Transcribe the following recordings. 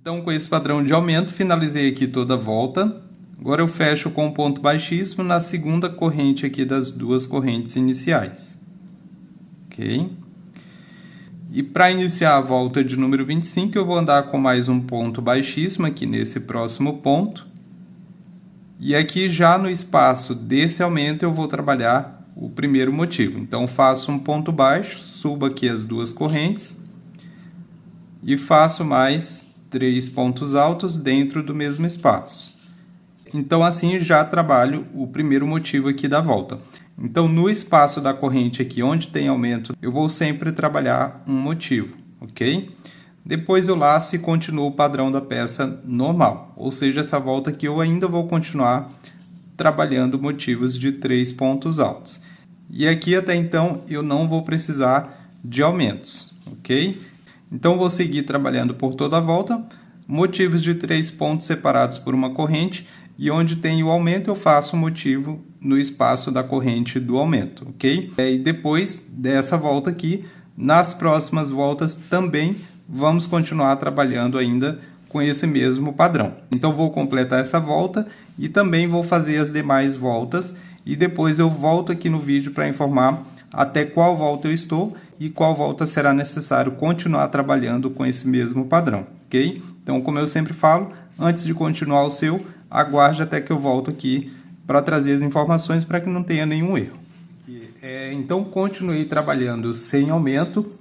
Então, com esse padrão de aumento, finalizei aqui toda a volta. Agora eu fecho com um ponto baixíssimo na segunda corrente aqui das duas correntes iniciais. Ok? E para iniciar a volta de número 25, eu vou andar com mais um ponto baixíssimo aqui nesse próximo ponto. E aqui já no espaço desse aumento eu vou trabalhar o primeiro motivo. Então, faço um ponto baixo, subo aqui as duas correntes e faço mais 3 pontos altos dentro do mesmo espaço. Então, assim, já trabalho o primeiro motivo aqui da volta. Então, no espaço da corrente aqui, onde tem aumento, eu vou sempre trabalhar um motivo, ok? Depois eu laço e continuo o padrão da peça normal. Ou seja, essa volta aqui eu ainda vou continuar trabalhando motivos de 3 pontos altos. E aqui, até então, eu não vou precisar de aumentos, ok? Então, vou seguir trabalhando por toda a volta, motivos de 3 pontos separados por uma corrente, e onde tem o aumento eu faço o motivo no espaço da corrente do aumento, ok? E depois dessa volta aqui, nas próximas voltas também vamos continuar trabalhando ainda com esse mesmo padrão. Então, vou completar essa volta e também vou fazer as demais voltas, e depois eu volto aqui no vídeo para informar até qual volta eu estou e qual volta será necessário continuar trabalhando com esse mesmo padrão, ok? Então, como eu sempre falo, antes de continuar o seu, aguarde até que eu volto aqui para trazer as informações para que não tenha nenhum erro. Então, continuei trabalhando sem aumento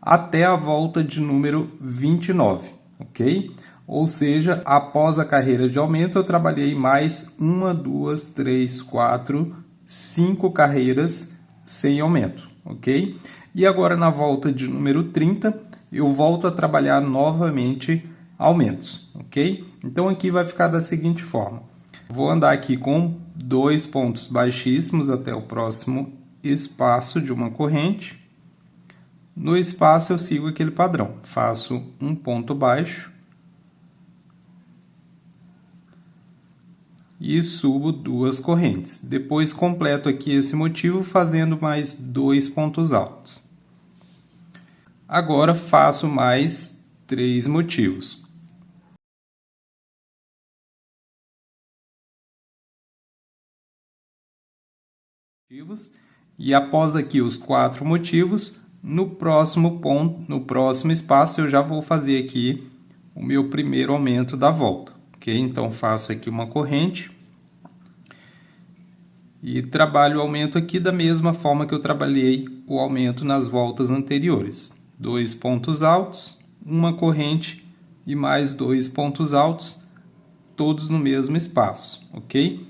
até a volta de número 29, ok? Ou seja, após a carreira de aumento, eu trabalhei mais 1, 2, 3, 4, 5 carreiras sem aumento, ok? E agora, na volta de número 30, eu volto a trabalhar novamente aumentos, ok? Então, aqui vai ficar da seguinte forma. Vou andar aqui com 2 pontos baixíssimos até o próximo espaço de uma corrente. No espaço, eu sigo aquele padrão. Faço um ponto baixo e subo 2 correntes. Depois, completo aqui esse motivo fazendo mais 2 pontos altos. Agora, faço mais 3 motivos. E após aqui os 4 motivos, no próximo ponto, no próximo espaço, eu já vou fazer aqui o meu primeiro aumento da volta, ok? Então, faço aqui uma corrente e trabalho o aumento aqui da mesma forma que eu trabalhei o aumento nas voltas anteriores. 2 pontos altos, uma corrente e mais 2 pontos altos, todos no mesmo espaço, ok?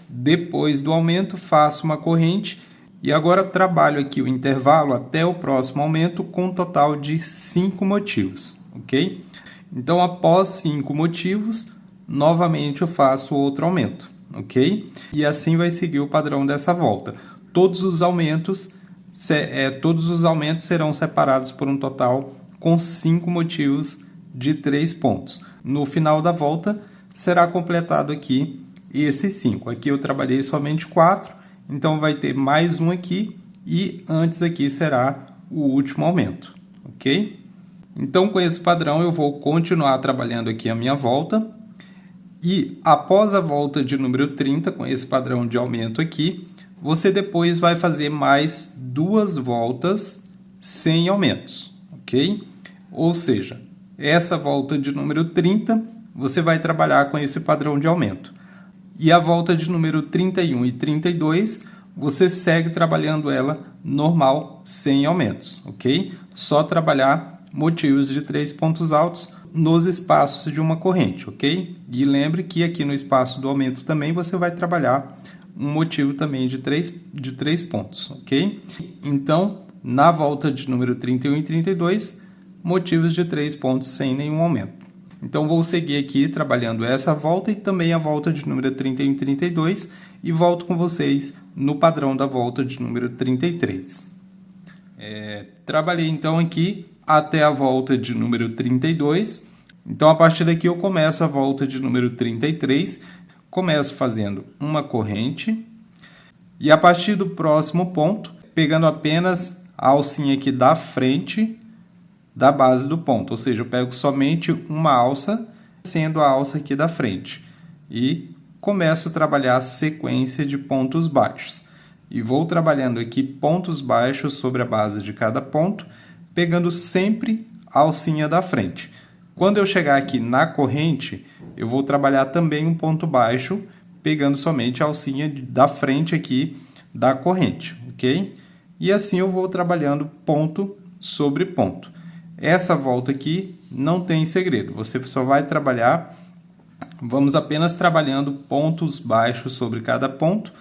Depois do aumento, faço uma corrente e agora trabalho aqui o intervalo até o próximo aumento com um total de 5 motivos, ok? Então, após 5 motivos, novamente eu faço outro aumento, ok? E assim vai seguir o padrão dessa volta. Todos os aumentos serão separados por um total com 5 motivos de 3 pontos. No final da volta, será completado aqui esses 5. Aqui eu trabalhei somente 4, então vai ter mais um aqui e antes aqui será o último aumento, ok? Então, com esse padrão, eu vou continuar trabalhando aqui a minha volta e após a volta de número 30, com esse padrão de aumento aqui, você depois vai fazer mais 2 voltas sem aumentos, ok? Ou seja, essa volta de número 30, você vai trabalhar com esse padrão de aumento. E a volta de número 31 e 32, você segue trabalhando ela normal, sem aumentos, ok? Só trabalhar motivos de 3 pontos altos nos espaços de uma corrente, ok? E lembre que aqui no espaço do aumento também você vai trabalhar um motivo também de 3 pontos, ok? Então, na volta de número 31 e 32, motivos de 3 pontos sem nenhum aumento. Então, vou seguir aqui trabalhando essa volta e também a volta de número 31 e 32 e volto com vocês no padrão da volta de número 33. Trabalhei então aqui até a volta de número 32. Então, a partir daqui eu começo a volta de número 33. Começo fazendo uma corrente e a partir do próximo ponto, pegando apenas a alcinha aqui da frente da base do ponto, ou seja, eu pego somente uma alça, sendo a alça aqui da frente, e começo a trabalhar a sequência de pontos baixos. E vou trabalhando aqui pontos baixos sobre a base de cada ponto, pegando sempre a alcinha da frente. Quando eu chegar aqui na corrente, eu vou trabalhar também um ponto baixo, pegando somente a alcinha da frente aqui da corrente, ok? E assim eu vou trabalhando ponto sobre ponto. Essa volta aqui não tem segredo, você só vai trabalhar, vamos apenas trabalhando pontos baixos sobre cada ponto.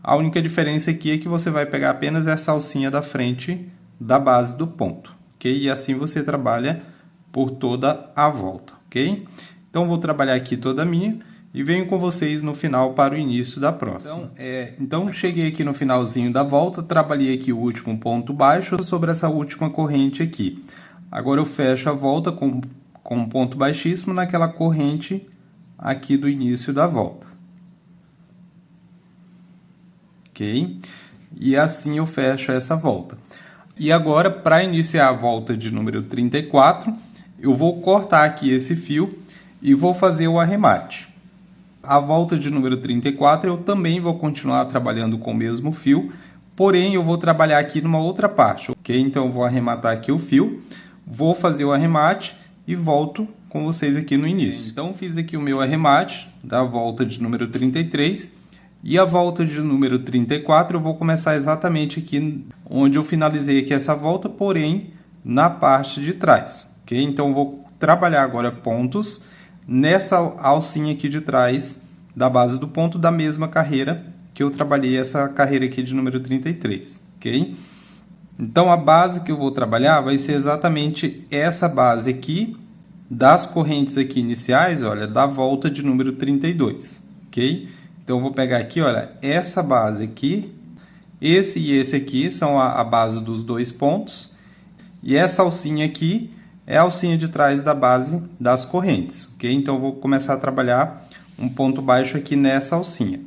A única diferença aqui é que você vai pegar apenas essa alcinha da frente da base do ponto, ok? E assim você trabalha por toda a volta, ok? Então, vou trabalhar aqui toda a minha e venho com vocês no final para o início da próxima. Então cheguei aqui no finalzinho da volta, trabalhei aqui o último ponto baixo sobre essa última corrente aqui. Agora eu fecho a volta com um ponto baixíssimo naquela corrente aqui do início da volta. Ok? E assim eu fecho essa volta. E agora, para iniciar a volta de número 34, eu vou cortar aqui esse fio e vou fazer o arremate. A volta de número 34 eu também vou continuar trabalhando com o mesmo fio, porém eu vou trabalhar aqui numa outra parte, ok? Então eu vou arrematar aqui o fio, vou fazer o arremate e volto com vocês aqui no início. Então fiz aqui o meu arremate da volta de número 33 e a volta de número 34 eu vou começar exatamente aqui onde eu finalizei aqui essa volta, porém na parte de trás, ok? Então eu vou trabalhar agora pontos nessa alcinha aqui de trás da base do ponto da mesma carreira que eu trabalhei essa carreira aqui de número 33, ok? Então a base que eu vou trabalhar vai ser exatamente essa base aqui das correntes aqui iniciais, olha, da volta de número 32, ok? Então eu vou pegar aqui, olha, essa base aqui, esse e esse aqui são a base dos dois pontos, e essa alcinha aqui é a alcinha de trás da base das correntes, ok? Então eu vou começar a trabalhar um ponto baixo aqui nessa alcinha.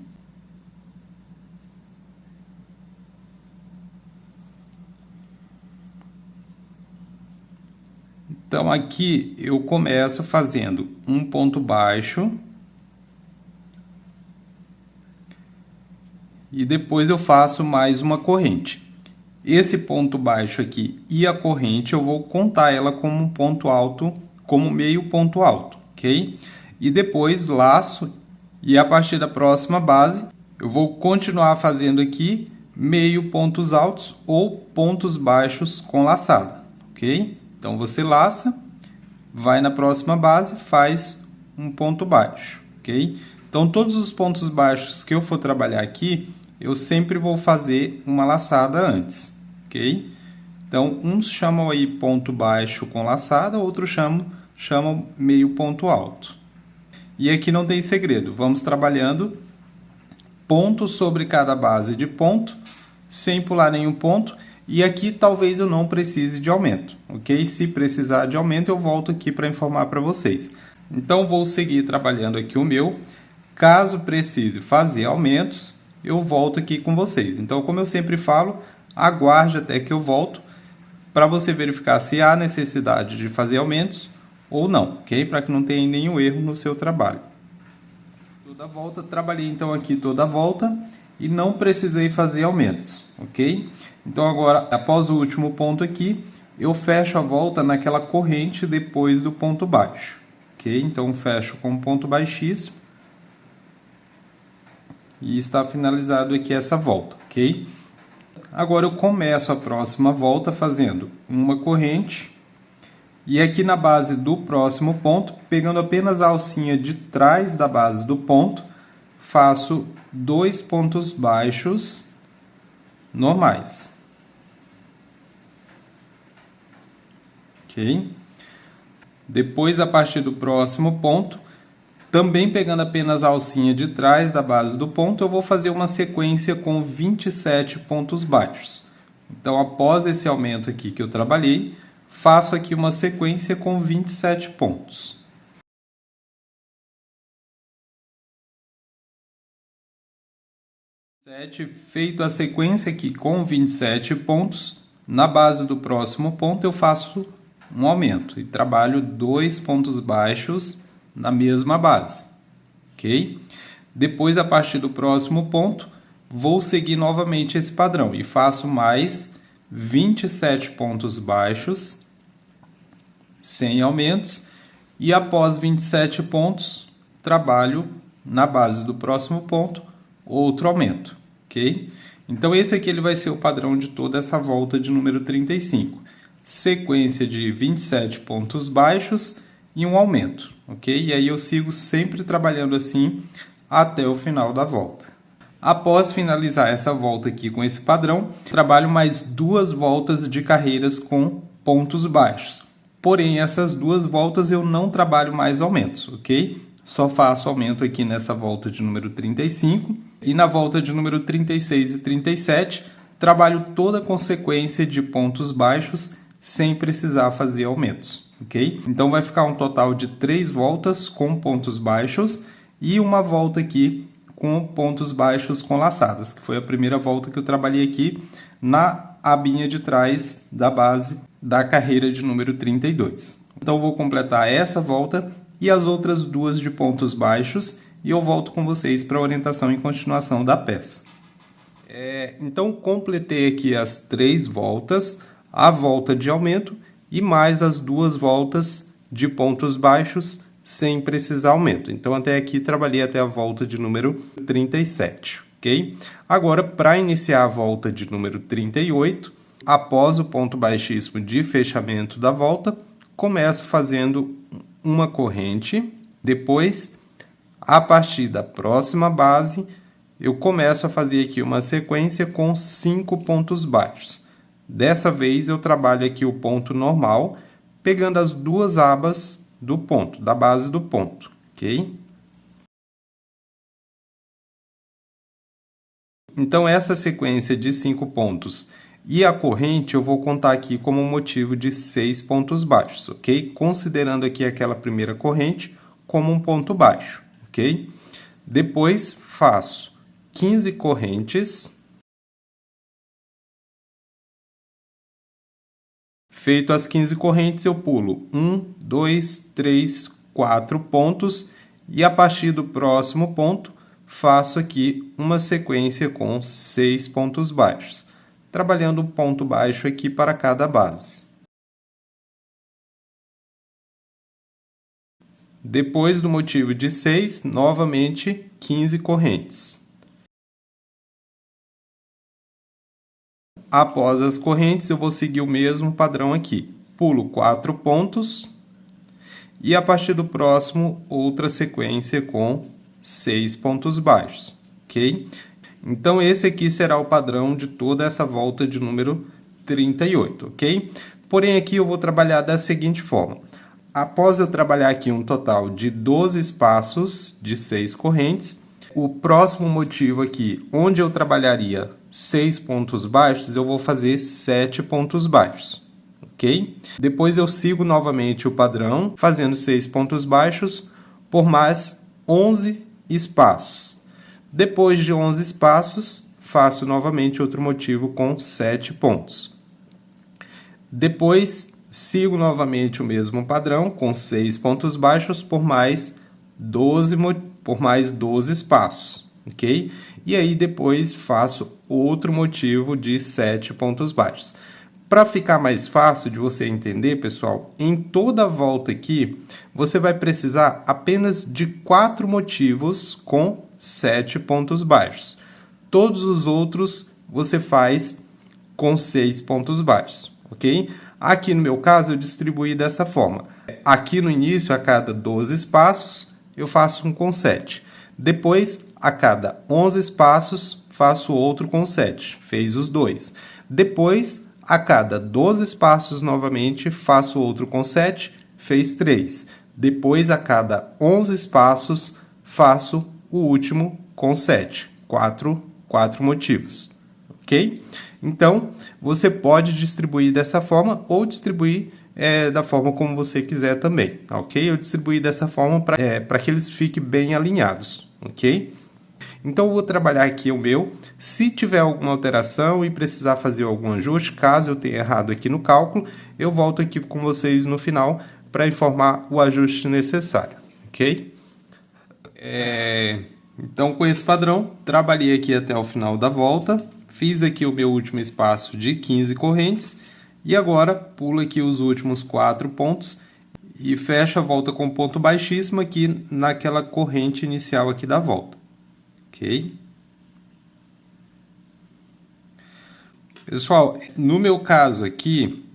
Então aqui eu começo fazendo um ponto baixo e depois eu faço mais uma corrente. Esse ponto baixo aqui e a corrente eu vou contar ela como um ponto alto, como meio ponto alto, ok? E depois laço e a partir da próxima base eu vou continuar fazendo aqui meio pontos altos ou pontos baixos com laçada, ok? Então você laça, vai na próxima base, faz um ponto baixo, ok? Então todos os pontos baixos que eu for trabalhar aqui, eu sempre vou fazer uma laçada antes, ok? Então uns chamam aí ponto baixo com laçada, outros chamam meio ponto alto. E aqui não tem segredo, vamos trabalhando ponto sobre cada base de ponto, sem pular nenhum ponto. E aqui talvez eu não precise de aumento, ok? Se precisar de aumento, eu volto aqui para informar para vocês. Então, vou seguir trabalhando aqui o meu. Caso precise fazer aumentos, eu volto aqui com vocês. Então, como eu sempre falo, aguarde até que eu volto para você verificar se há necessidade de fazer aumentos ou não, ok? Para que não tenha nenhum erro no seu trabalho. Toda a volta, trabalhei então aqui toda a volta e não precisei fazer aumentos, ok? Então agora, após o último ponto aqui, eu fecho a volta naquela corrente depois do ponto baixo, ok? Então fecho com um ponto baixíssimo e está finalizado aqui essa volta, ok? Agora eu começo a próxima volta fazendo uma corrente e aqui na base do próximo ponto, pegando apenas a alcinha de trás da base do ponto, faço 2 pontos baixos normais. Ok? Depois, a partir do próximo ponto, também pegando apenas a alcinha de trás da base do ponto, eu vou fazer uma sequência com 27 pontos baixos. Então, após esse aumento aqui que eu trabalhei, faço aqui uma sequência com 27 pontos. Feito a sequência aqui com 27 pontos, na base do próximo ponto eu faço um aumento. E trabalho 2 pontos baixos na mesma base, ok? Depois, a partir do próximo ponto, vou seguir novamente esse padrão e faço mais 27 pontos baixos, sem aumentos. E após 27 pontos, trabalho na base do próximo ponto, outro aumento, ok? Então, esse aqui ele vai ser o padrão de toda essa volta de número 35. Sequência de 27 pontos baixos e um aumento, ok? E aí eu sigo sempre trabalhando assim até o final da volta. Após finalizar essa volta aqui com esse padrão, trabalho mais 2 voltas de carreiras com pontos baixos. Porém, essas 2 voltas eu não trabalho mais aumentos, ok? Só faço aumento aqui nessa volta de número 35. E na volta de número 36 e 37, trabalho toda a consequência de pontos baixos sem precisar fazer aumentos, ok? Então, vai ficar um total de 3 voltas com pontos baixos e uma volta aqui com pontos baixos com laçadas, que foi a primeira volta que eu trabalhei aqui na abinha de trás da base da carreira de número 32. Então, vou completar essa volta e as outras 2 de pontos baixos e eu volto com vocês para a orientação e continuação da peça. Então, completei aqui as 3 voltas, a volta de aumento e mais as 2 voltas de pontos baixos sem precisar aumento. Então, até aqui trabalhei até a volta de número 37, ok? Agora, para iniciar a volta de número 38, após o ponto baixíssimo de fechamento da volta, começo fazendo uma corrente. Depois, a partir da próxima base, eu começo a fazer aqui uma sequência com 5 pontos baixos. Dessa vez, eu trabalho aqui o ponto normal, pegando as 2 abas do ponto, da base do ponto, ok? Então, essa sequência de 5 pontos e a corrente eu vou contar aqui como motivo de 6 pontos baixos, ok? Considerando aqui aquela primeira corrente como um ponto baixo, ok? Depois, faço 15 correntes. Feito as 15 correntes, eu pulo 1, 2, 3, 4 pontos e a partir do próximo ponto, faço aqui uma sequência com 6 pontos baixos, trabalhando um ponto baixo aqui para cada base. Depois do motivo de 6, novamente 15 correntes. Após as correntes, eu vou seguir o mesmo padrão aqui. Pulo 4 pontos e a partir do próximo, outra sequência com 6 pontos baixos, ok? Então, esse aqui será o padrão de toda essa volta de número 38, ok? Porém, aqui eu vou trabalhar da seguinte forma. Após eu trabalhar aqui um total de 12 espaços de 6 correntes, o próximo motivo aqui, onde eu trabalharia 6 pontos baixos, eu vou fazer 7 pontos baixos, ok? Depois eu sigo novamente o padrão, fazendo 6 pontos baixos por mais 11 espaços. Depois de 11 espaços, faço novamente outro motivo com 7 pontos. Depois, sigo novamente o mesmo padrão, com 6 pontos baixos por mais 12 espaços, ok? E aí depois faço outro motivo de 7 pontos baixos. Para ficar mais fácil de você entender, pessoal, em toda a volta aqui, você vai precisar apenas de 4 motivos com 7 pontos baixos. Todos os outros você faz com 6 pontos baixos, ok? Aqui no meu caso, eu distribuí dessa forma. Aqui no início, a cada 12 espaços, eu faço um com 7. Depois, a cada 11 espaços, faço outro com 7. Fez os 2. Depois, a cada 12 espaços, novamente, faço outro com 7. Fez 3. Depois, a cada 11 espaços, faço o último com 7. 4 motivos. Ok? Então, você pode distribuir dessa forma ou distribuir da forma como você quiser também, ok? Eu distribuí dessa forma para que eles fiquem bem alinhados, ok? Então, eu vou trabalhar aqui o meu. Se tiver alguma alteração e precisar fazer algum ajuste, caso eu tenha errado aqui no cálculo, eu volto aqui com vocês no final para informar o ajuste necessário, ok? Então, com esse padrão, trabalhei aqui até o final da volta, fiz aqui o meu último espaço de 15 correntes, e agora pulo aqui os últimos 4 pontos e fecho a volta com ponto baixíssimo aqui naquela corrente inicial aqui da volta, ok? Pessoal, no meu caso aqui,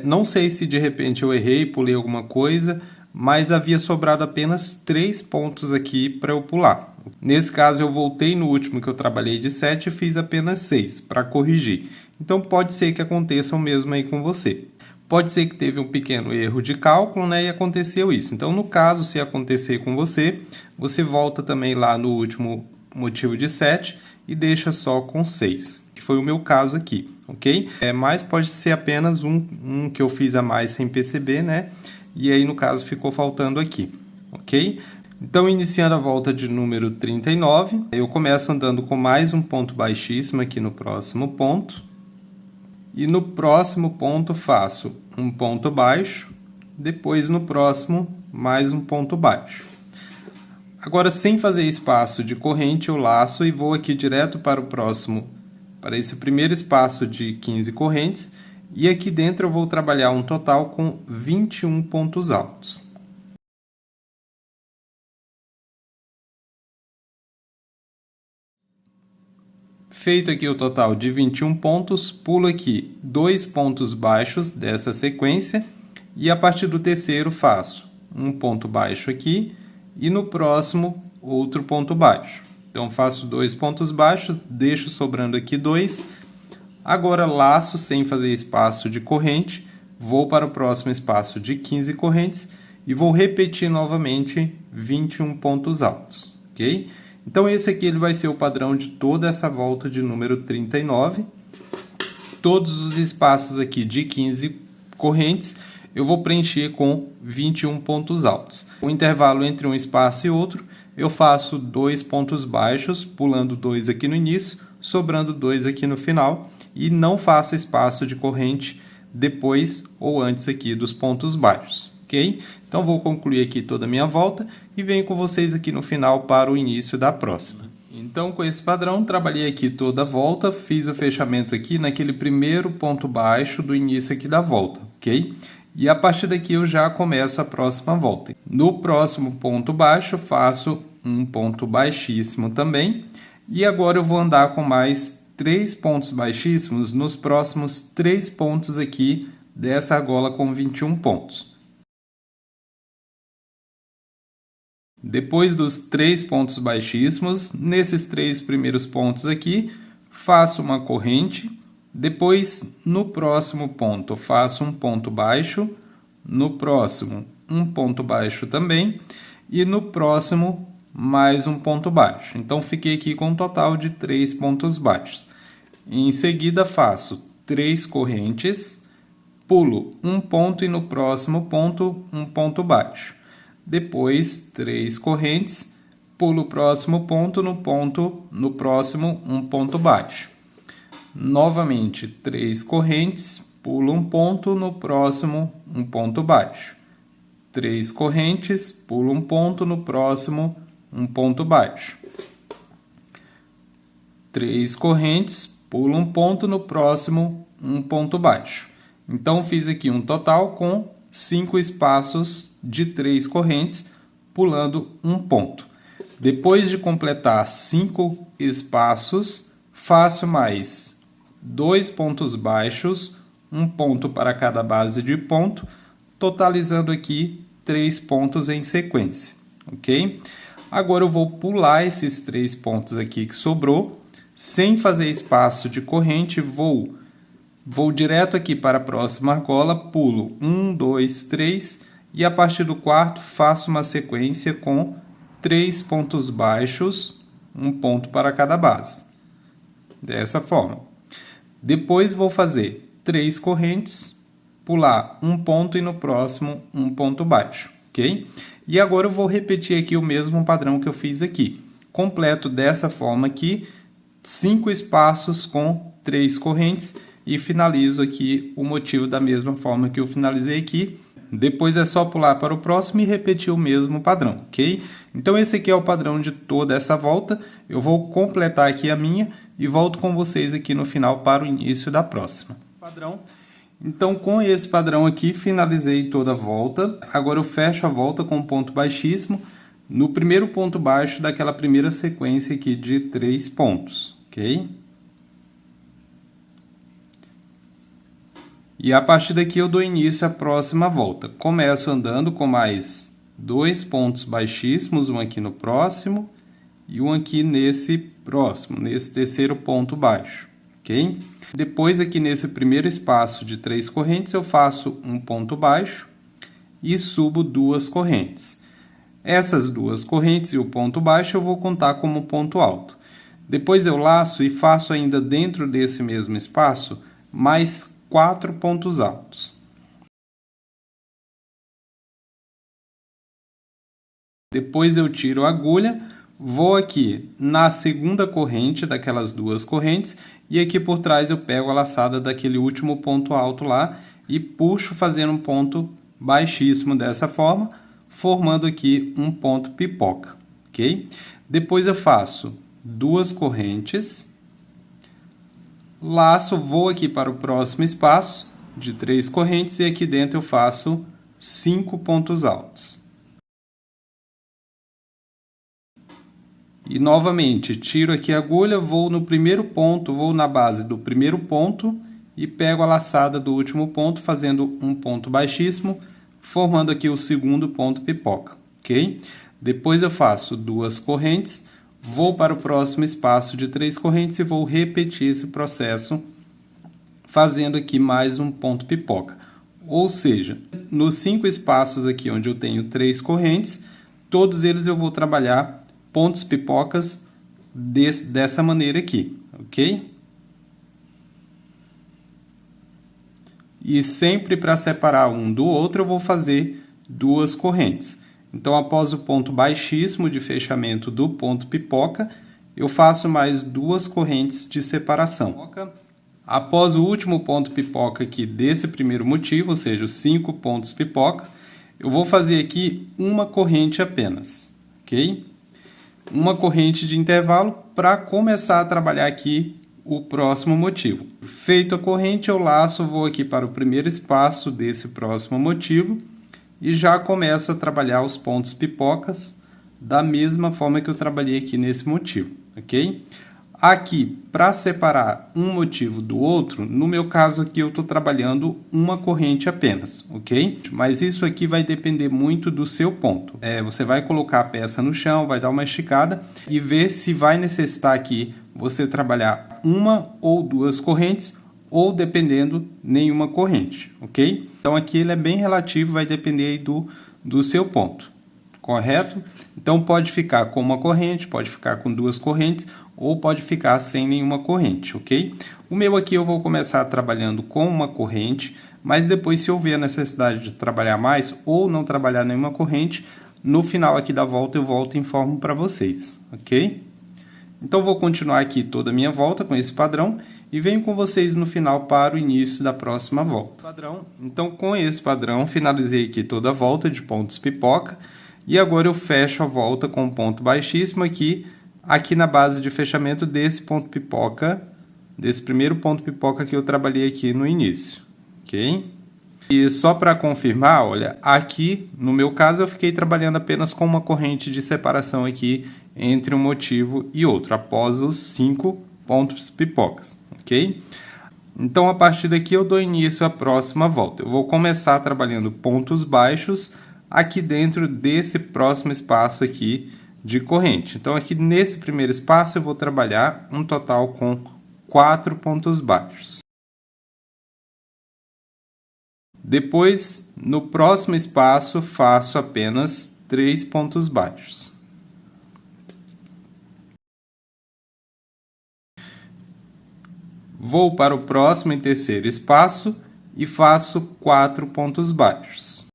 não sei se de repente eu errei, pulei alguma coisa, mas havia sobrado apenas 3 pontos aqui para eu pular. Nesse caso, eu voltei no último que eu trabalhei de 7 e fiz apenas 6 para corrigir. Então, pode ser que aconteça o mesmo aí com você. Pode ser que teve um pequeno erro de cálculo, né, e aconteceu isso. Então, no caso, se acontecer com você, você volta também lá no último motivo de 7 e deixa só com 6, que foi o meu caso aqui, ok? Mas pode ser apenas um que eu fiz a mais sem perceber, né? E aí, no caso, ficou faltando aqui, ok? Então, iniciando a volta de número 39, eu começo andando com mais um ponto baixíssimo aqui no próximo ponto. E no próximo ponto faço um ponto baixo, depois no próximo mais um ponto baixo. Agora, sem fazer espaço de corrente, eu laço e vou aqui direto para o próximo, para esse primeiro espaço de 15 correntes. E aqui dentro eu vou trabalhar um total com 21 pontos altos. Feito aqui o total de 21 pontos, pulo aqui 2 pontos baixos dessa sequência e a partir do terceiro faço um ponto baixo aqui e no próximo outro ponto baixo. Então, faço 2 pontos baixos, deixo sobrando aqui 2. Agora, laço sem fazer espaço de corrente, vou para o próximo espaço de 15 correntes e vou repetir novamente 21 pontos altos, ok? Então, esse aqui ele vai ser o padrão de toda essa volta de número 39. Todos os espaços aqui de 15 correntes, eu vou preencher com 21 pontos altos. O intervalo entre um espaço e outro, eu faço 2 pontos baixos, pulando 2 aqui no início, sobrando 2 aqui no final, e não faço espaço de corrente depois ou antes aqui dos pontos baixos, ok? Então, vou concluir aqui toda a minha volta e venho com vocês aqui no final para o início da próxima. Então, com esse padrão, trabalhei aqui toda a volta, fiz o fechamento aqui naquele primeiro ponto baixo do início aqui da volta, ok? E a partir daqui eu já começo a próxima volta. No próximo ponto baixo, faço um ponto baixíssimo também. E agora eu vou andar com mais 3 pontos baixíssimos nos próximos 3 pontos aqui dessa argola com 21 pontos. Depois dos 3 pontos baixíssimos, nesses 3 primeiros pontos aqui, faço uma corrente. Depois, no próximo ponto, faço um ponto baixo. No próximo, um ponto baixo também. E no próximo, mais um ponto baixo. Então, fiquei aqui com um total de 3 pontos baixos. Em seguida, faço 3 correntes, pulo um ponto e no próximo ponto, um ponto baixo. Depois, 3 correntes, pulo o próximo ponto, no próximo, um ponto baixo. Novamente, 3 correntes, pulo um ponto, no próximo, um ponto baixo. 3 correntes, pulo um ponto, no próximo, um ponto baixo. 3 correntes, pulo um ponto, no próximo, um ponto baixo. Então, fiz aqui um total com 5 espaços de 3 correntes, pulando um ponto. Depois de completar 5 espaços, faço mais 2 pontos baixos, um ponto para cada base de ponto, totalizando aqui 3 pontos em sequência, ok? Agora eu vou pular esses 3 pontos aqui que sobrou, sem fazer espaço de corrente, vou direto aqui para a próxima argola, pulo 1, 2, 3 e a partir do quarto faço uma sequência com 3 pontos baixos, um ponto para cada base. Dessa forma. Depois vou fazer 3 correntes, pular um ponto e no próximo um ponto baixo, ok? E agora eu vou repetir aqui o mesmo padrão que eu fiz aqui, completo dessa forma aqui, 5 espaços com 3 correntes e finalizo aqui o motivo da mesma forma que eu finalizei aqui. Depois é só pular para o próximo e repetir o mesmo padrão, ok? Então esse aqui é o padrão de toda essa volta. Eu vou completar aqui a minha e volto com vocês aqui no final para o início da próxima. Padrão. Então com esse padrão aqui finalizei toda a volta. Agora eu fecho a volta com ponto baixíssimo no primeiro ponto baixo daquela primeira sequência aqui de 3 pontos, ok? E a partir daqui eu dou início à próxima volta. Começo andando com mais 2 pontos baixíssimos, um aqui no próximo e um aqui nesse próximo, nesse terceiro ponto baixo, ok? Depois aqui nesse primeiro espaço de 3 correntes eu faço um ponto baixo e subo 2 correntes. Essas 2 correntes e o ponto baixo eu vou contar como ponto alto. Depois eu laço e faço ainda dentro desse mesmo espaço mais 4 pontos altos. Depois eu tiro a agulha, vou aqui na segunda corrente daquelas 2 correntes e aqui por trás eu pego a laçada daquele último ponto alto lá e puxo fazendo um ponto baixíssimo dessa forma, formando aqui um ponto pipoca, ok? Depois eu faço 2 correntes, laço, vou aqui para o próximo espaço de 3 correntes e aqui dentro eu faço 5 pontos altos. E novamente, tiro aqui a agulha, vou no primeiro ponto, vou na base do primeiro ponto e pego a laçada do último ponto, fazendo um ponto baixíssimo, formando aqui o segundo ponto pipoca, ok? Depois eu faço 2 correntes, vou para o próximo espaço de 3 correntes e vou repetir esse processo, fazendo aqui mais um ponto pipoca. Ou seja, nos 5 espaços aqui onde eu tenho 3 correntes, todos eles eu vou trabalhar pontos pipocas dessa maneira aqui, ok? E sempre para separar um do outro eu vou fazer 2 correntes. Então, após o ponto baixíssimo de fechamento do ponto pipoca, eu faço mais 2 correntes de separação. Após o último ponto pipoca aqui desse primeiro motivo, ou seja, os 5 pontos pipoca, eu vou fazer aqui uma corrente apenas, ok? Uma corrente de intervalo para começar a trabalhar aqui o próximo motivo. Feito a corrente, eu laço, vou aqui para o primeiro espaço desse próximo motivo e já começo a trabalhar os pontos pipocas da mesma forma que eu trabalhei aqui nesse motivo, ok? Aqui, para separar um motivo do outro, no meu caso aqui eu estou trabalhando uma corrente apenas, ok? Mas isso aqui vai depender muito do seu ponto. Você vai colocar a peça no chão, vai dar uma esticada e ver se vai necessitar aqui você trabalhar uma ou 2 correntes ou, dependendo, nenhuma corrente, ok? Então, aqui ele é bem relativo, vai depender aí do seu ponto, correto? Então, pode ficar com uma corrente, pode ficar com 2 correntes, ou pode ficar sem nenhuma corrente, ok? O meu aqui eu vou começar trabalhando com uma corrente, mas depois, se houver a necessidade de trabalhar mais ou não trabalhar nenhuma corrente, no final aqui da volta eu volto e informo para vocês, ok? Então, vou continuar aqui toda a minha volta com esse padrão e venho com vocês no final para o início da próxima volta. Então, com esse padrão, finalizei aqui toda a volta de pontos pipoca e agora eu fecho a volta com um ponto baixíssimo aqui na base de fechamento desse ponto pipoca, desse primeiro ponto pipoca que eu trabalhei aqui no início, ok? E só para confirmar, olha, aqui no meu caso eu fiquei trabalhando apenas com uma corrente de separação aqui entre um motivo e outro, após os 5 pontos pipocas, ok? Então, a partir daqui eu dou início à próxima volta. Eu vou começar trabalhando pontos baixos aqui dentro desse próximo espaço aqui de corrente. Então, aqui nesse primeiro espaço eu vou trabalhar um total com 4 pontos baixos. Depois, no próximo espaço, faço apenas 3 pontos baixos. Vou para o próximo e terceiro espaço e faço 4 pontos baixos.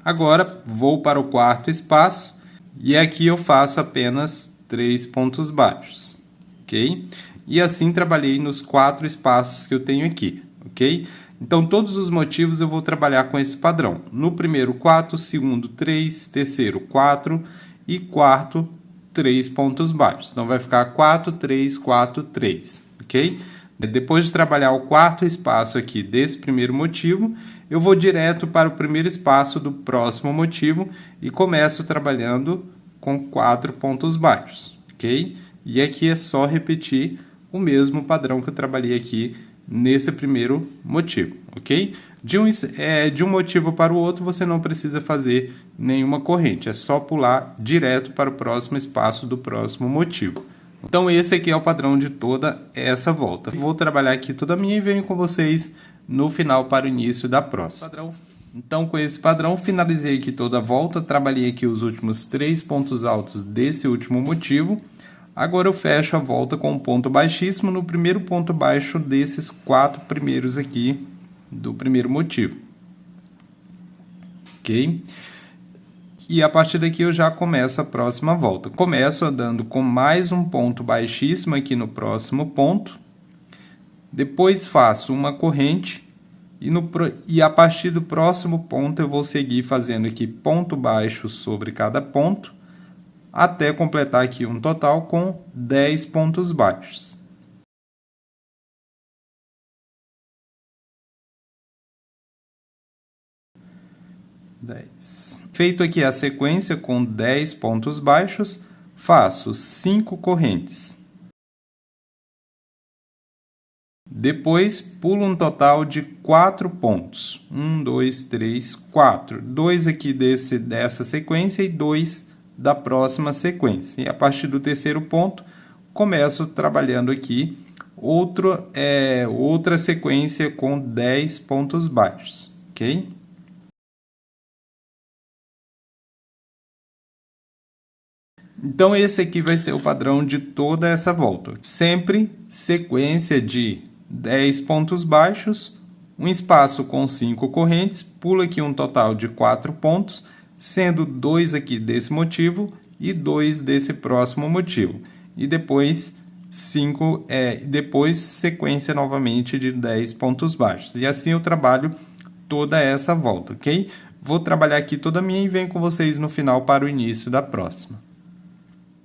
Agora, vou para o quarto espaço E aqui eu faço apenas 3 pontos baixos, ok? E assim trabalhei nos 4 espaços que eu tenho aqui, ok? Então, todos os motivos eu vou trabalhar com esse padrão. No primeiro, 4, segundo, 3, terceiro, 4 e quarto, 3 pontos baixos. Então, vai ficar 4, 3, 4, 3, ok? Depois de trabalhar o quarto espaço aqui desse primeiro motivo, eu vou direto para o primeiro espaço do próximo motivo e começo trabalhando com 4 pontos baixos, ok? E aqui é só repetir o mesmo padrão que eu trabalhei aqui nesse primeiro motivo, ok? De um motivo para o outro, você não precisa fazer nenhuma corrente, é só pular direto para o próximo espaço do próximo motivo. Então, esse aqui é o padrão de toda essa volta. Vou trabalhar aqui toda a minha e venho com vocês no final para o início da próxima. Então, com esse padrão, finalizei aqui toda a volta, trabalhei aqui os últimos 3 pontos altos desse último motivo. Agora eu fecho a volta com um ponto baixíssimo no primeiro ponto baixo desses 4 primeiros aqui do primeiro motivo. Ok? E a partir daqui eu já começo a próxima volta. Começo andando com mais um ponto baixíssimo aqui no próximo ponto. Depois faço uma corrente. E a partir do próximo ponto eu vou seguir fazendo aqui ponto baixo sobre cada ponto, até completar aqui um total com 10 pontos baixos. Feito aqui a sequência com 10 pontos baixos, faço 5 correntes. Depois, pulo um total de 4 pontos. 1, 2, 3, 4. 2 aqui dessa sequência e 2 da próxima sequência. E a partir do terceiro ponto, começo trabalhando aqui outra sequência com 10 pontos baixos, ok? Então, esse aqui vai ser o padrão de toda essa volta. Sempre sequência de 10 pontos baixos, um espaço com 5 correntes, pula aqui um total de 4 pontos, sendo 2 aqui desse motivo e 2 desse próximo motivo. E depois, depois sequência novamente de 10 pontos baixos. E assim eu trabalho toda essa volta, ok? Vou trabalhar aqui toda a minha e venho com vocês no final para o início da próxima.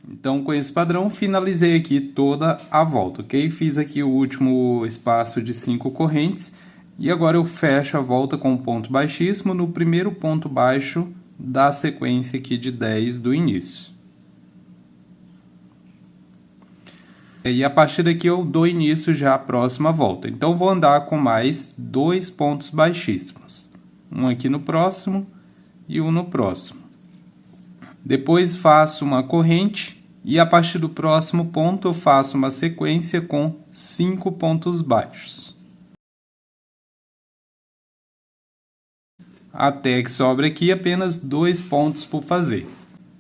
Então, com esse padrão, finalizei aqui toda a volta, ok? Fiz aqui o último espaço de 5 correntes e agora eu fecho a volta com um ponto baixíssimo no primeiro ponto baixo da sequência aqui de 10 do início. E a partir daqui eu dou início já à próxima volta. Então, vou andar com mais 2 pontos baixíssimos. Um aqui no próximo e um no próximo. Depois faço uma corrente e a partir do próximo ponto eu faço uma sequência com 5 pontos baixos. Até que sobre aqui apenas 2 pontos por fazer.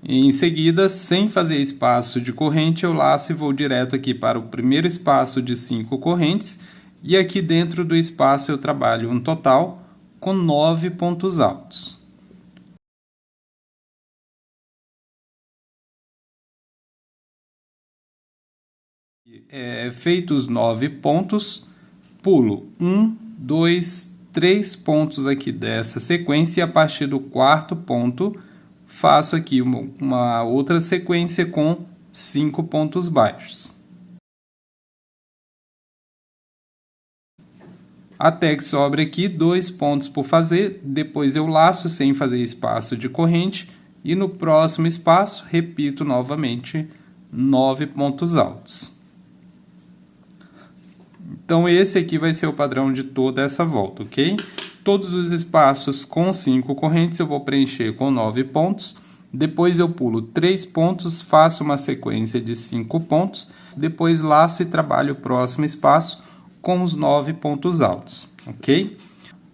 E em seguida, sem fazer espaço de corrente, eu laço e vou direto aqui para o primeiro espaço de 5 correntes. E aqui dentro do espaço eu trabalho um total com 9 pontos altos. Feitos 9 pontos, pulo 1, 2, 3 pontos aqui dessa sequência e a partir do quarto ponto faço aqui uma outra sequência com 5 pontos baixos. Até que sobre aqui 2 pontos por fazer, depois eu laço sem fazer espaço de corrente e no próximo espaço repito novamente 9 pontos altos. Então, esse aqui vai ser o padrão de toda essa volta, ok? Todos os espaços com 5 correntes eu vou preencher com 9 pontos. Depois eu pulo 3 pontos, faço uma sequência de 5 pontos. Depois laço e trabalho o próximo espaço com os 9 pontos altos, ok?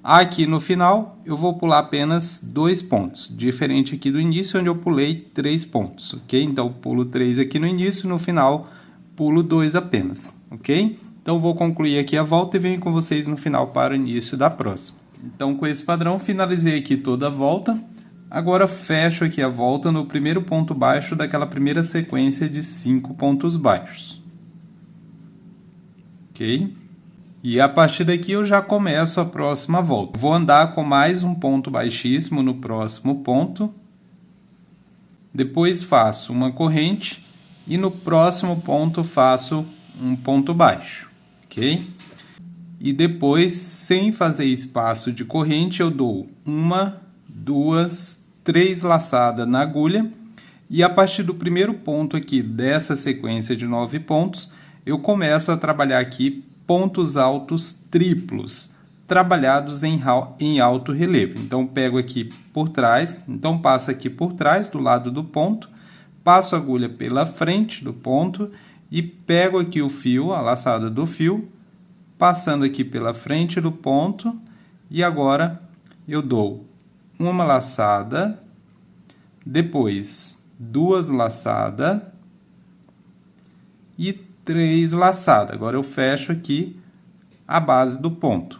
Aqui no final eu vou pular apenas 2 pontos, diferente aqui do início onde eu pulei 3 pontos, ok? Então, eu pulo 3 aqui no início e no final pulo 2 apenas, ok? Então, vou concluir aqui a volta e venho com vocês no final para o início da próxima. Então, com esse padrão, finalizei aqui toda a volta. Agora fecho aqui a volta no primeiro ponto baixo daquela primeira sequência de 5 pontos baixos. Ok? E a partir daqui eu já começo a próxima volta. Vou andar com mais um ponto baixíssimo no próximo ponto. Depois faço uma corrente e no próximo ponto faço um ponto baixo, ok? E depois, sem fazer espaço de corrente, eu dou 1, 2, 3 laçadas na agulha. E a partir do primeiro ponto aqui dessa sequência de 9 pontos, eu começo a trabalhar aqui pontos altos triplos, trabalhados em alto relevo. Então, pego aqui por trás, então passo aqui por trás, do lado do ponto, passo a agulha pela frente do ponto e pego aqui o fio, a laçada do fio, passando aqui pela frente do ponto, e agora eu dou uma laçada, depois 2 laçadas e 3 laçadas. Agora eu fecho aqui a base do ponto.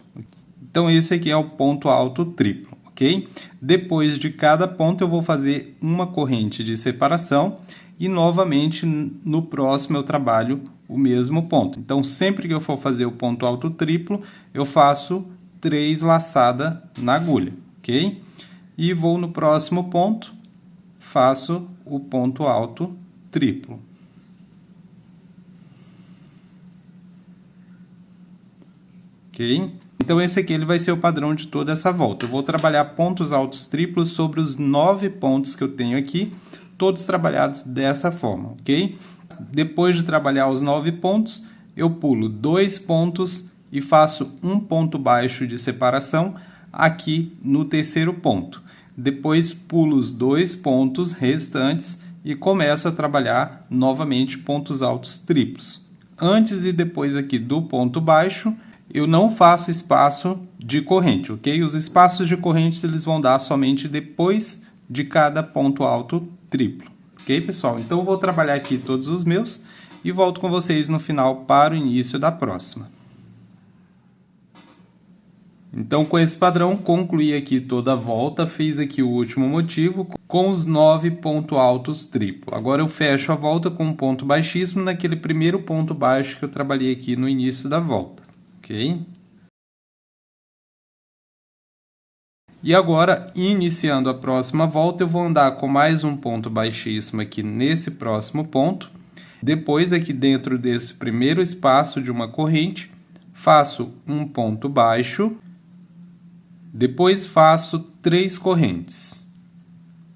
Então esse aqui é o ponto alto triplo, ok? Depois de cada ponto eu vou fazer uma corrente de separação e novamente no próximo eu trabalho o mesmo ponto. Então sempre que eu for fazer o ponto alto triplo, eu faço 3 laçadas na agulha, ok? E vou no próximo ponto, faço o ponto alto triplo. Ok? Então esse aqui ele vai ser o padrão de toda essa volta. Eu vou trabalhar pontos altos triplos sobre os 9 pontos que eu tenho aqui, todos trabalhados dessa forma, ok? Depois de trabalhar os 9 pontos, eu pulo 2 pontos e faço um ponto baixo de separação aqui no terceiro ponto. Depois pulo os 2 pontos restantes e começo a trabalhar novamente pontos altos triplos. Antes e depois aqui do ponto baixo, eu não faço espaço de corrente, ok? Os espaços de corrente eles vão dar somente depois de cada ponto alto triplo, ok, pessoal? Então eu vou trabalhar aqui todos os meus e volto com vocês no final para o início da próxima. Então com esse padrão concluí aqui toda a volta, fiz aqui o último motivo com os 9 pontos altos triplo. Agora eu fecho a volta com um ponto baixíssimo naquele primeiro ponto baixo que eu trabalhei aqui no início da volta. Ok? E agora, iniciando a próxima volta, eu vou andar com mais um ponto baixíssimo aqui nesse próximo ponto. Depois, aqui dentro desse primeiro espaço de uma corrente, faço um ponto baixo. Depois, faço 3 correntes.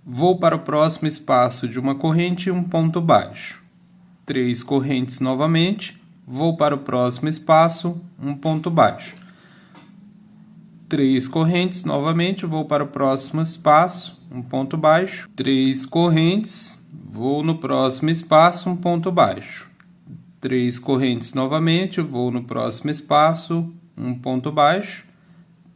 Vou para o próximo espaço de uma corrente e um ponto baixo. 3 correntes novamente. Vou para o próximo espaço, um ponto baixo. 3 correntes novamente, vou para o próximo espaço, um ponto baixo. 3 correntes, vou no próximo espaço, um ponto baixo. 3 correntes novamente, vou no próximo espaço, um ponto baixo.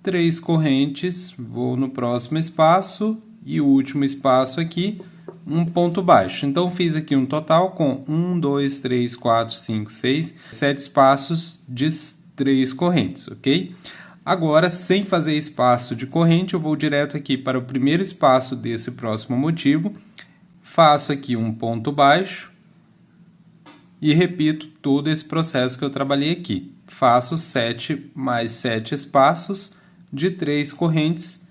3 correntes, vou no próximo espaço e o último espaço aqui, um ponto baixo. Então, fiz aqui um total com 1, 2, 3, 4, 5, 6, 7 espaços de 3 correntes, ok? Agora, sem fazer espaço de corrente, eu vou direto aqui para o primeiro espaço desse próximo motivo, faço aqui um ponto baixo e repito todo esse processo que eu trabalhei aqui. Faço 7 mais 7 espaços de 3 correntes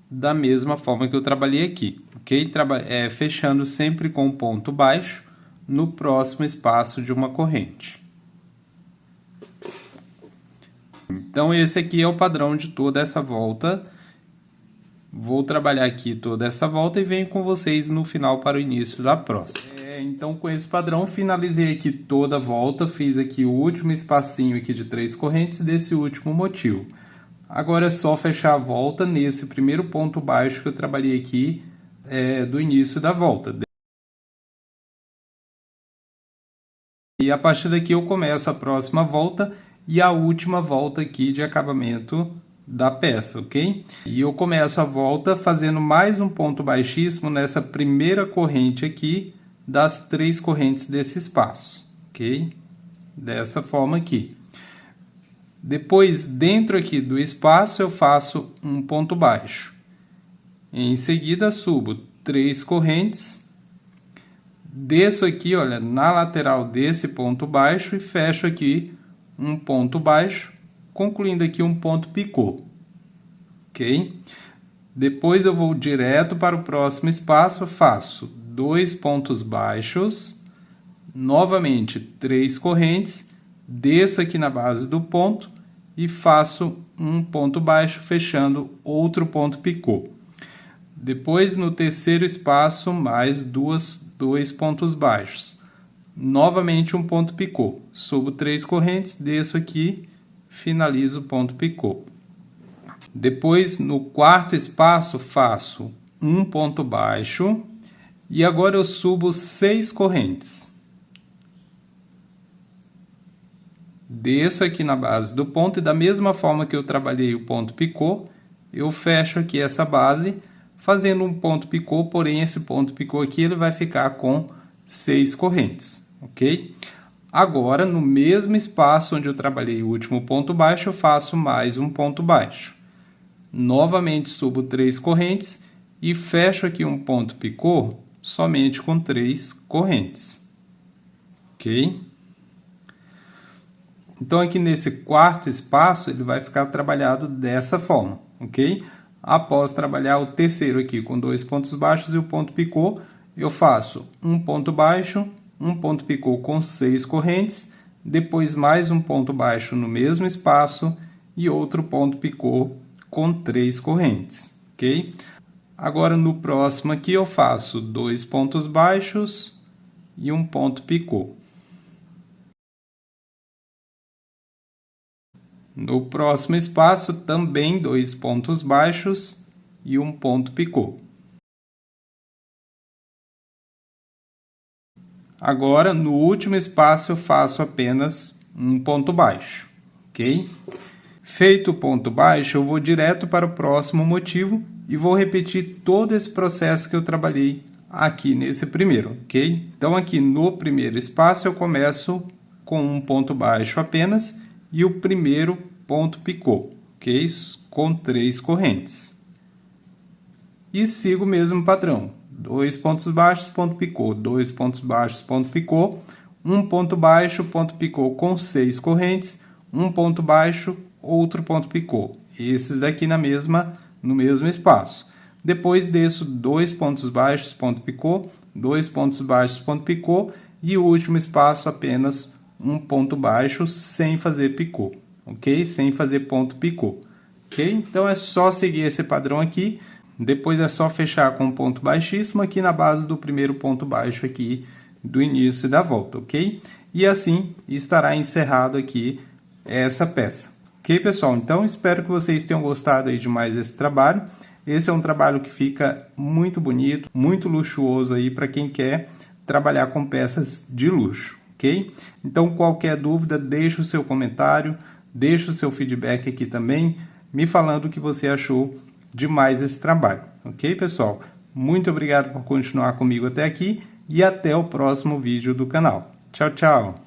da mesma forma que eu trabalhei aqui, ok? Fechando sempre com ponto baixo no próximo espaço de uma corrente. Então, esse aqui é o padrão de toda essa volta. Vou trabalhar aqui toda essa volta e venho com vocês no final para o início da próxima. Então, com esse padrão, finalizei aqui toda a volta, fiz aqui o último espacinho aqui de 3 correntes desse último motivo. Agora é só fechar a volta nesse primeiro ponto baixo que eu trabalhei aqui do início da volta. E a partir daqui eu começo a próxima volta e a última volta aqui de acabamento da peça, ok? E eu começo a volta fazendo mais um ponto baixíssimo nessa primeira corrente aqui das 3 correntes desse espaço, ok? Dessa forma aqui. Depois, dentro aqui do espaço, eu faço um ponto baixo. Em seguida, subo 3 correntes, desço aqui, olha, na lateral desse ponto baixo e fecho aqui um ponto baixo, concluindo aqui um ponto picô, ok? Depois eu vou direto para o próximo espaço, faço 2 pontos baixos, novamente 3 correntes, desço aqui na base do ponto e faço um ponto baixo, fechando outro ponto picô. Depois, no terceiro espaço, mais 2 pontos baixos. Novamente um ponto picô. Subo 3 correntes, desço aqui, finalizo o ponto picô. Depois, no quarto espaço, faço um ponto baixo e agora eu subo 6 correntes. Desço aqui na base do ponto e da mesma forma que eu trabalhei o ponto picô, eu fecho aqui essa base, fazendo um ponto picô, porém esse ponto picô aqui ele vai ficar com 6 correntes, ok? Agora, no mesmo espaço onde eu trabalhei o último ponto baixo, eu faço mais um ponto baixo. Novamente subo 3 correntes e fecho aqui um ponto picô somente com 3 correntes, ok? Então, aqui nesse quarto espaço, ele vai ficar trabalhado dessa forma, ok? Após trabalhar o terceiro aqui com 2 pontos baixos e o ponto picô, eu faço um ponto baixo, um ponto picô com 6 correntes, depois mais um ponto baixo no mesmo espaço e outro ponto picô com 3 correntes, ok? Agora, no próximo aqui, eu faço 2 pontos baixos e um ponto picô. No próximo espaço, também 2 pontos baixos e um ponto picô. Agora, no último espaço, eu faço apenas um ponto baixo, ok? Feito o ponto baixo, eu vou direto para o próximo motivo e vou repetir todo esse processo que eu trabalhei aqui nesse primeiro, ok? Então, aqui no primeiro espaço, eu começo com um ponto baixo apenas e o primeiro ponto picô, ok? Com 3 correntes. E sigo o mesmo padrão. 2 pontos baixos, ponto picô, 2 pontos baixos, ponto picô, um ponto baixo, ponto picô com 6 correntes, um ponto baixo, outro ponto picô. Esses daqui no mesmo espaço. Depois desço 2 pontos baixos, ponto picô, 2 pontos baixos, ponto picô e o último espaço apenas um ponto baixo sem fazer picô, ok? Sem fazer ponto picô, ok? Então é só seguir esse padrão aqui. Depois é só fechar com um ponto baixíssimo aqui na base do primeiro ponto baixo aqui do início da volta, ok? E assim estará encerrado aqui essa peça. Ok, pessoal? Então, espero que vocês tenham gostado aí de mais esse trabalho. Esse é um trabalho que fica muito bonito, muito luxuoso aí para quem quer trabalhar com peças de luxo, ok? Então, qualquer dúvida, deixa o seu comentário, deixa o seu feedback aqui também, me falando o que você achou de mais esse trabalho, ok, pessoal? Muito obrigado por continuar comigo até aqui e até o próximo vídeo do canal. Tchau, tchau!